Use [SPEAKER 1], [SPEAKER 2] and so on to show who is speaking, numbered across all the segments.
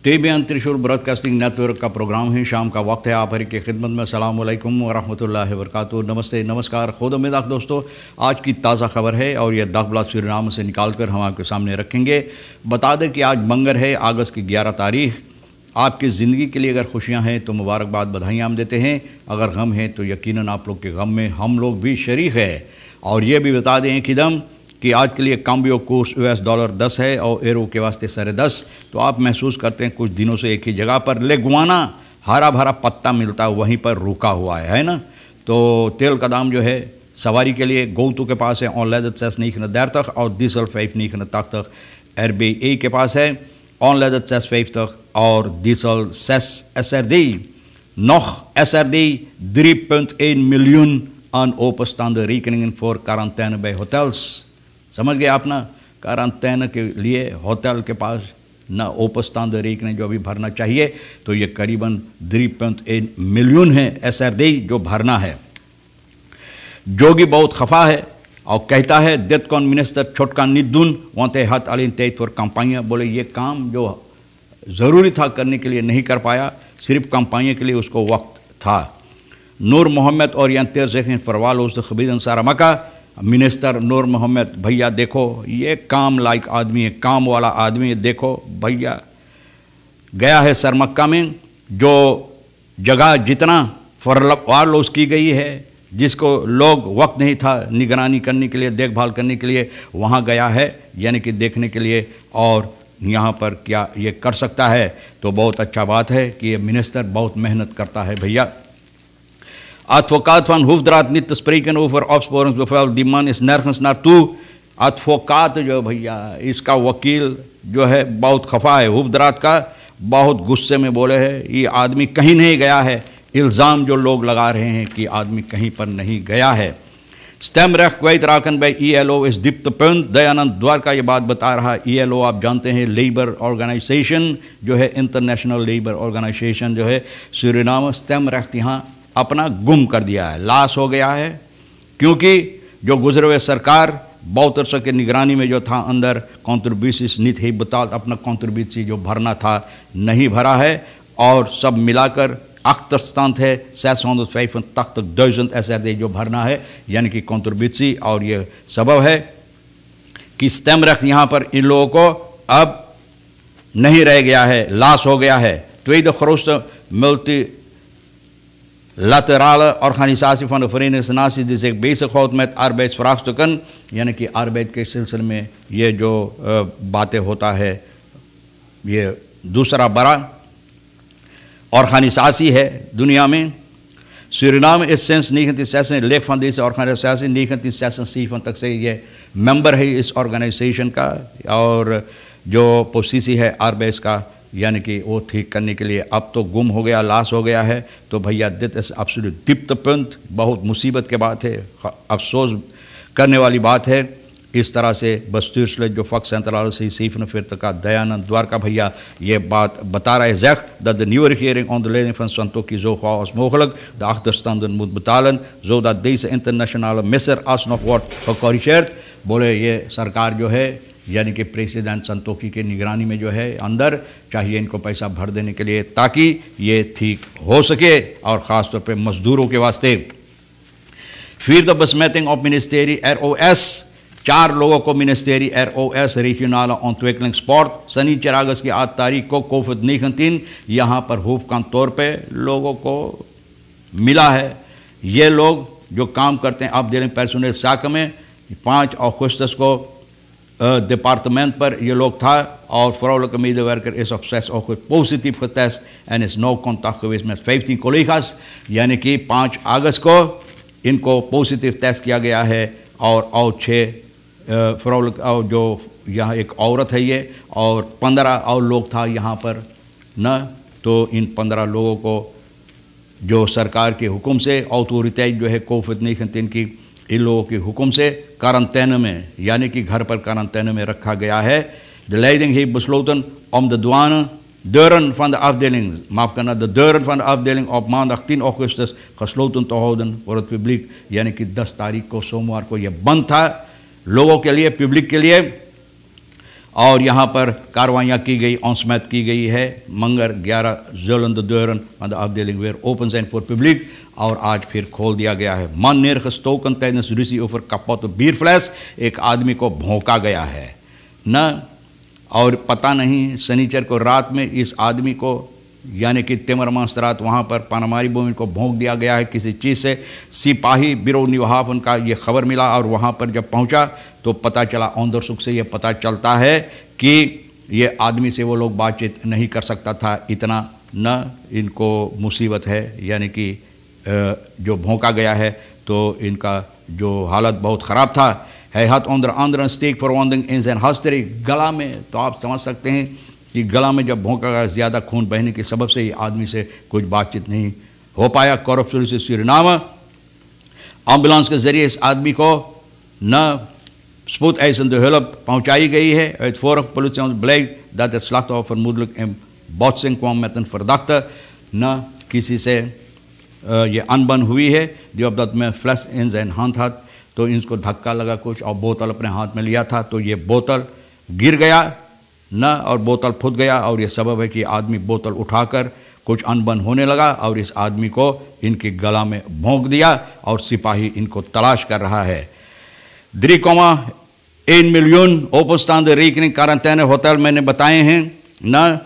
[SPEAKER 1] Tebyan त्रिशूल broadcasting network का programme है। शाम का वक्त है, आप हर की खिदमत में। अस्सलाम वालेकुम व रहमतुल्लाहि व बरकातुहू। नमस्ते, नमस्कार, खुद उम्मीद दोस्तों। आज की ताज़ा खबर है और यह दाखबला सूरीनाम से निकाल कर हम आपके सामने रखेंगे। बता दें कि आज मंगर है, अगस्त की 11 तारीख। आपकी ज़िंदगी के लिए अगर खुशियाँ हैं तो मुबारकबाद, बधाइयाँ हम देते हैं। अगर गम है तो यकीनन आप लोग के गम में हम लोग भी शरीक है। और ये भी बता दें कि आज के लिए काम्बियो कोर्स $10 है और एरो के वास्ते 10.5। तो आप महसूस करते हैं कुछ दिनों से एक ही जगह पर लेगुआना हरा भरा पत्ता मिलता है, वहीं पर रुका हुआ है ना। तो तेल का दाम जो है सवारी के लिए गोतू के पास है ऑनलाइन सेस नहीं खन देर तक और डीजल 5 नहीं खन तक तक RBA के पास है ऑनलाइन सेस 5 तक और diesel cess SRD nog SRD 3,1 miljoen aan openstaande rekeningen voor quarantaine bij hotels। समझ गए आप ना, क्वारंटाइन के लिए होटल के पास ना ओपनस्तान रेकने जो अभी भरना चाहिए, तो ये करीबन 3.1 मिलियन है SRD जो भरना है। जोगी बहुत खफा है और कहता है dit kon minister छोटका niet doen want hij had alleen tijd voor campagne। बोले ये काम जो ज़रूरी था करने के लिए नहीं कर पाया, सिर्फ campagne के लिए उसको वक्त था। नूर मोहम्मद ओरिएंटेर zich in verwaarloosde gebieden Saramaka। Minister Noor Mohammad, भैया देखो ये काम लायक आदमी है, काम वाला आदमी है। देखो भैया गया है सरमक्का में, जो जगह जितना फरवालोस की गई है, जिसको लोग वक्त नहीं था निगरानी करने के लिए, देखभाल करने के लिए, वहाँ गया है यानी कि देखने के लिए। और यहाँ पर क्या ये कर सकता है, तो बहुत अच्छा बात है कि ये मिनिस्टर बहुत मेहनत करता है भैया। Advocaat van Hoefdraad niet te spreken over opsporingsbevel, die man is nergens naartoe। advocaat जो भैया इसका वकील जो है बहुत खफा है, होफद्रात का बहुत गुस्से में बोले है ये आदमी कहीं नहीं गया है। इल्ज़ाम जो लोग लगा रहे हैं कि आदमी कहीं पर नहीं गया है। स्टेमरेcht kwijtraken bij ILO is dieptepunt। Dayanand Dwarka ये बात बता रहा है। ILO आप जानते हैं लेबर ऑर्गेनाइजेशन जो है, इंटरनेशनल लेबर ऑर्गेनाइजेशन जो है, सूरीनाम स्टेमरेcht यहाँ अपना गुम कर दिया है, लाश हो गया है। क्योंकि जो गुजरे हुए सरकार बहुत अरसे के निगरानी में जो था अंदर कॉन्ट्रीब्यूशंस नहीं थे बता, अपना कॉन्ट्रीब्यूशन जो भरना था नहीं भरा है। और सब मिलाकर achterstand है 685,000 SRD जो भरना है यानी कि कॉन्ट्रीब्यूशन। और ये सबब है कि स्टेमरेcht यहाँ पर इन लोगों को अब नहीं रह गया है, लाश हो गया है। tweede grootste multilaterale organisatie van de Verenigde Naties die zich bezighoudt met arbeidsvraagstukken, यानी कि arbeid के सिलसिले में ये जो बातें होता है, ये दूसरा बड़ा organisatie है दुनिया में। सूरीनाम इस sinds 1996 lid van deze organisatie, 1976 से ये मेंबर है इस ऑर्गेनाइजेशन का। और जो पोजीशन है arbeid का यानी कि वो ठीक करने के लिए अब तो गुम हो गया, लाश हो गया है। तो भैया dit is absoluut dieptepunt, बहुत मुसीबत के बात है, अफसोस करने वाली बात है। इस तरह से bestuurslid जो vakcentrale C47 का दयानंद द्वारका भैया ये बात बता रहे हैं dat de nieuwe regering onder leiding van Santokhi zo gauw als mogelijk de achterstanden moet betalen zodat deze internationale misser alsnog wordt gecorrigeerd। बोले ये सरकार जो है यानी कि प्रेसिडेंट संतोखी के निगरानी में जो है अंदर चाहिए इनको पैसा भर देने के लिए ताकि ये ठीक हो सके, और ख़ास तौर पे मजदूरों के वास्ते। फिर the besmetting op ministerie ROS, 4 लोगों को मिनिस्टेरी ROS रीजनल ontwikkelingspoort शनिचर अगस्त की 8 तारीख को COVID-19 यहाँ पर हुक्म तौर पे लोगों को मिला है। ये लोग जो काम करते हैं afdeling personeel zaken में 5 अगस्त को departement पर ये लोग था और vrouwelijke medewerker is op 6 augustus positief getest en is nauw contact geweest met 15 collega's। यानी कि 5 अगस्त को इनको पॉजिटिव टेस्ट किया गया है और 6 vrouwelijke और जो यहाँ एक औरत है ये, और 15 और लोग था यहाँ पर न। तो इन 15 लोगों को जो सरकार के हुक्म से अथॉरिटी जो है COVID-19 की इन लोगों के हुक्म से क्वारंटाइन में यानी कि घर पर क्वारंटाइन में रखा गया है। De leiding heeft besloten om de deuren van de afdeling, maaf करना, de deuren van de afdeling op maandag 10 augustus gesloten te houden voor het publiek, यानी कि 10 तारीख को सोमवार को ये बंद था लोगों के लिए, पब्लिक के लिए। और यहाँ पर कार्रवाइयाँ की गई, ऑनस्मैत की गई है। मंगर 11 जुलंद दोरन afdeling weer open zijn voor publiek और आज फिर खोल दिया गया है। man neergestoken tijdens ruzie over kapotte bierfles, एक आदमी को भौंका गया है न, और पता नहीं शनिचर को रात में इस आदमी को यानी कि तिमरमांस रात वहाँ पर पानामारी भूमि को भोंक दिया गया है किसी चीज़ से। सिपाही बिरो निवाहाफ उनका ये खबर मिला और वहाँ पर जब पहुँचा तो पता चला, औंदर सुख से ये पता चलता है कि ये आदमी से वो लोग बातचीत नहीं कर सकता था, इतना न इनको मुसीबत है, यानी कि जो भोंका गया है तो इनका जो हालत बहुत ख़राब था। है हाथ onder andere steek verwonding in zijn halsstreek, गला में, तो आप समझ सकते हैं कि गला में जब भोंका गया, ज़्यादा खून बहने के सबब से ये आदमी से कुछ बातचीत नहीं हो पाया। कॉरप्शन से सूरीनाम एम्बुलेंस के ज़रिए इस आदमी को न spoedeisende hulp पहुँचाई गई है। Het vorige politie blijkt dat het slachtoffer vermoedelijk in botsing kwam met een verdachte, न किसी से ये अनबन हुई है। जो अब तक में फ्लैश इन ज़ैन हाथ था तो इनको धक्का लगा कुछ और बोतल अपने हाथ में लिया था तो ये बोतल गिर गया न, और बोतल फूट गया, और ये सबब है कि आदमी बोतल उठाकर कुछ अनबन होने लगा और इस आदमी को इनके गला में भोंक दिया और सिपाही इनको तलाश कर रहा है। 3,1 मिलियन ओपनस्तान रीकनिंग क्वारंटाइन होटल मैंने बताए हैं न,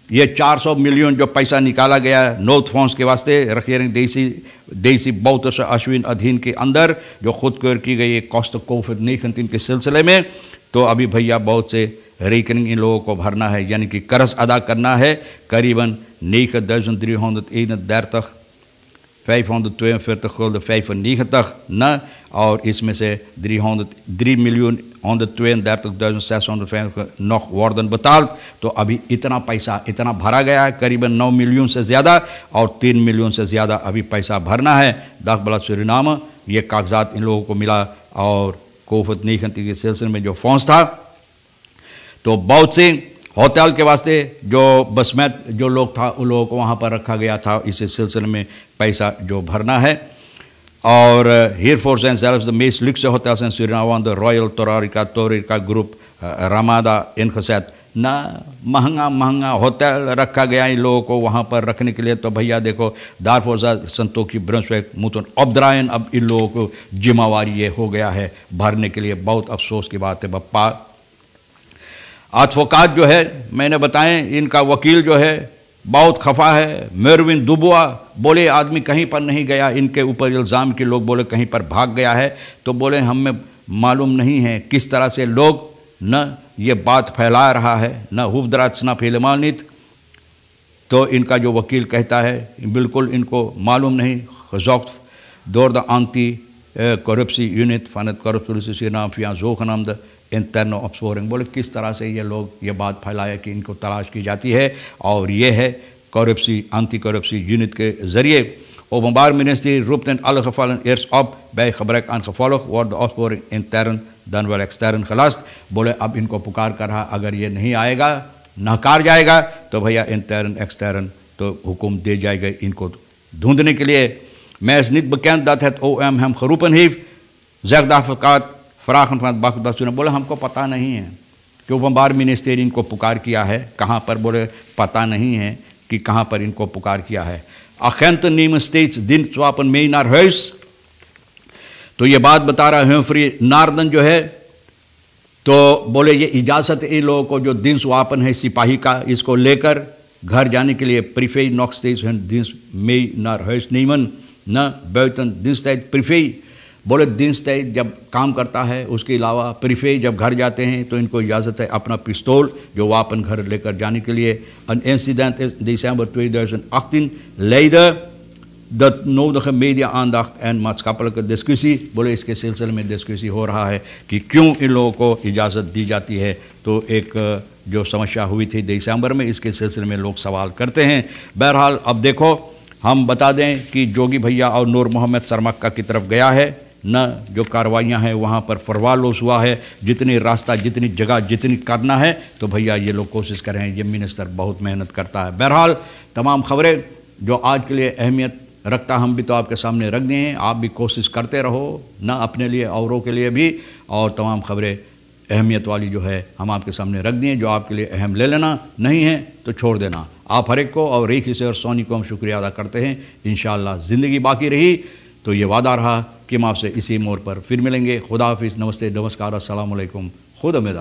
[SPEAKER 1] ये 400 मिलियन जो पैसा निकाला गया नॉर्थ फॉन्स के वास्ते रखिए देसी बौद्ध अश्विन अधीन के अंदर जो खुद कर की गई कॉस्ट कोविड-19 के सिलसिले में, तो अभी भैया बहुत से रेकनिंग इन लोगों को भरना है, यानी कि कर्ज अदा करना है करीबन 9.331.542 gulden 95 न, और इसमें से 3,132,605 nog worden betaald। तो अभी इतना पैसा इतना भरा गया है, करीबन 9 मिलियन से ज़्यादा, और 3 मिलियन से ज़्यादा अभी पैसा भरना है। दाखबला सूरीनाम ये कागजात इन लोगों को मिला, और कोविड-19 के सिलसिले में जो फॉन्स था तो बहुत से होटल के वास्ते जो बसमैत जो लोग था उन लोगों को वहाँ पर रखा गया था, इसी सिलसिले में पैसा जो भरना है। और hiervoor zijn zelfs de meest luxe hotels in Suriname, de Royal Torarica Group Ramada ingezet। ना महंगा महंगा होटल रखा गया इन लोगों को वहाँ पर रखने के लिए। तो भैया देखो दारफोर संतोखी ब्रंसवेक मुतन अब्द्रायन, अब इन लोगों को जिम्मेवारी ये हो गया है भरने के लिए। बहुत अफसोस की बात है बप्पा। एडवोकेट जो है मैंने बताएं, इनका वकील जो है बहुत खफा है। मेरविन दुबुआ बोले आदमी कहीं पर नहीं गया, इनके ऊपर इल्ज़ाम के लोग बोले कहीं पर भाग गया है, तो बोले हमें मालूम नहीं है किस तरह से लोग न ये बात फैला रहा है, न हुफदराचना फैलमानित। तो इनका जो वकील कहता है बिल्कुल इनको मालूम नहीं। gezocht door de anti-corruptie-unit van het corruptie-naam via zogenaamde interne opsporing। बोले किस तरह से ये लोग ये बात फैलाया कि इनको तलाश की जाती है, और ये है corruptie anti-corruptie unit के ज़रिए। Openbaar Ministerie roept in alle gevallen eerst op bij gebrek aan gevolg wordt de opsporing intern dan wel extern gelast। बोले अब इनको पुकार कर रहा, अगर ये नहीं आएगा नकार जाएगा तो भैया इंटर्न एक्सटर्न तो हुक्म दे जाएगा इनको ढूंढने के लिए। mij is niet bekend dat het OM hem geroepen heeft, zegt de advocaat vragen van het Baghdad। बोले हमको पता नहीं है कि ओपनबार मिनिस्ट्री इनको पुकार किया है, कहाँ पर, बोले पता नहीं है कि कहाँ पर इनको पुकार किया है। agenten nemen steeds dienstwapen mee naar huis। तो ये बात बता रहा हम्फ्री नार्दन जो है, तो बोले ये इजाज़त इन लोगों को जो dienstwapen है सिपाही का, इसको लेकर घर जाने के लिए privé nog steeds hun dienst mee naar huis nemen न buiten diensttijd privé। बोले diensttijd जब काम करता है उसके अलावा privé जब घर जाते हैं तो इनको इजाज़त है अपना पिस्तौल जो वापन घर लेकर जाने के लिए। Een incident is december 2018 leidde de nodige media-aandacht en maatschappelijke discussie। बोले इसके सिलसिले में डिस्कसी हो रहा है कि क्यों इन लोगों को इजाज़त दी जाती है। तो एक जो समस्या हुई थी दिसंबर में, इसके सिलसिले में लोग सवाल करते हैं। बहरहाल अब देखो हम बता दें कि जोगी भैया और नूर मोहम्मद सरमक्का की तरफ गया है न, जो कार्रवाइयाँ हैं वहाँ पर फरवालोस हुआ है। जितनी रास्ता जितनी जगह जितनी करना है तो भैया ये लोग कोशिश कर रहे हैं। ये मिनिस्टर बहुत मेहनत करता है। बहरहाल तमाम खबरें जो आज के लिए अहमियत रखता हम भी तो आपके सामने रख दिए हैं। आप भी कोशिश करते रहो न, अपने लिए औरों के लिए भी, और तमाम खबरें अहमियत वाली जो है हम आपके सामने रख दिए, जो आपके लिए अहम ले लेना, नहीं है तो छोड़ देना। आप हर एक को और रेखी से और सोनी को हम शुक्रिया अदा करते हैं। इंशाअल्लाह ज़िंदगी बाकी रही तो ये वादा रहा कि हम आपसे इसी मोड़ पर फिर मिलेंगे। खुदा हाफिज़, नमस्ते, नमस्कार, अस्सलाम वालेकुम, खुद उम्मीद।